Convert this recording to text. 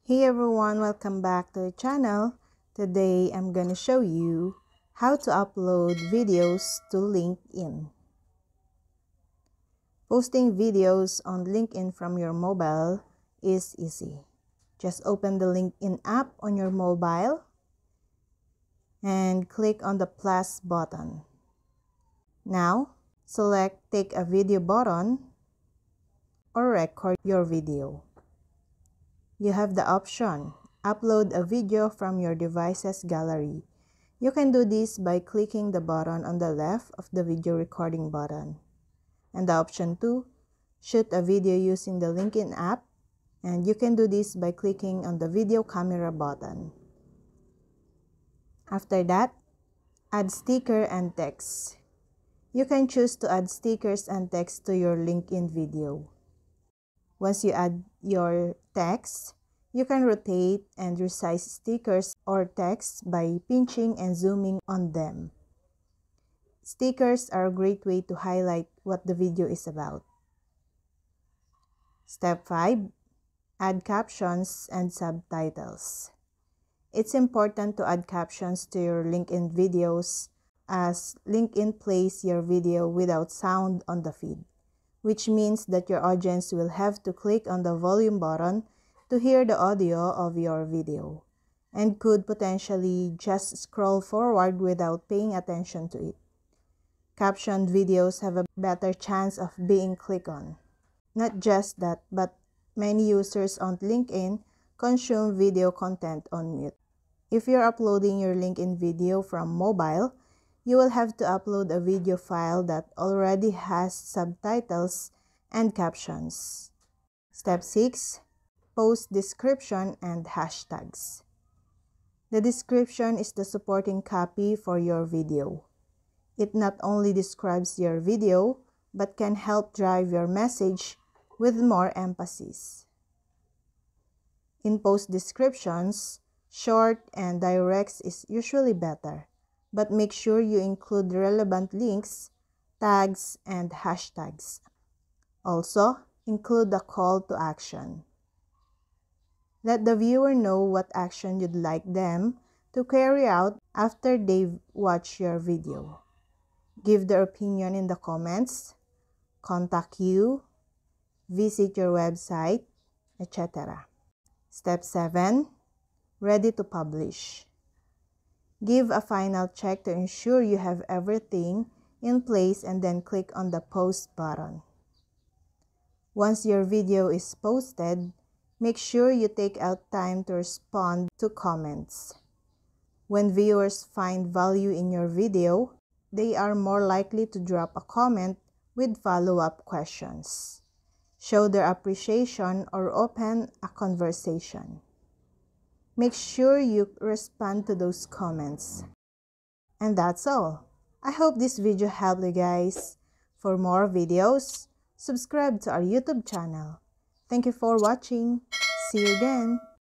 Hey everyone, welcome back to the channel. Today I'm gonna show you how to upload videos to LinkedIn. Posting videos on LinkedIn from your mobile is easy. Just open the LinkedIn app on your mobile and click on the plus button. Now, select take a video button or record your video. You have the option upload a video from your device's gallery. You can do this by clicking the button on the left of the video recording button. And the option 2, shoot a video using the LinkedIn app, and you can do this by clicking on the video camera button. After that, add sticker and text. You can choose to add stickers and text to your LinkedIn video. Once you add your text, you can rotate and resize stickers or text by pinching and zooming on them. Stickers are a great way to highlight what the video is about. Step 5. Add captions and subtitles. It's important to add captions to your LinkedIn videos as LinkedIn plays your video without sound on the feed, which means that your audience will have to click on the volume button to hear the audio of your video, and could potentially just scroll forward without paying attention to it. Captioned videos have a better chance of being clicked on. Not just that, but many users on LinkedIn consume video content on mute. If you're uploading your LinkedIn video from mobile, you will have to upload a video file that already has subtitles and captions. Step 6. Post description and hashtags. The description is the supporting copy for your video. It not only describes your video, but can help drive your message with more emphasis. In post descriptions, short and direct is usually better, but make sure you include relevant links, tags, and hashtags. Also, include a call to action. Let the viewer know what action you'd like them to carry out after they've watched your video. Give their opinion in the comments, contact you, visit your website, etc. Step 7. Ready to publish. Give a final check to ensure you have everything in place and then click on the post button. Once your video is posted, make sure you take out time to respond to comments. When viewers find value in your video, they are more likely to drop a comment with follow-up questions, show their appreciation, or open a conversation. Make sure you respond to those comments. And that's all. I hope this video helped you guys. For more videos, subscribe to our YouTube channel. Thank you for watching. See you again.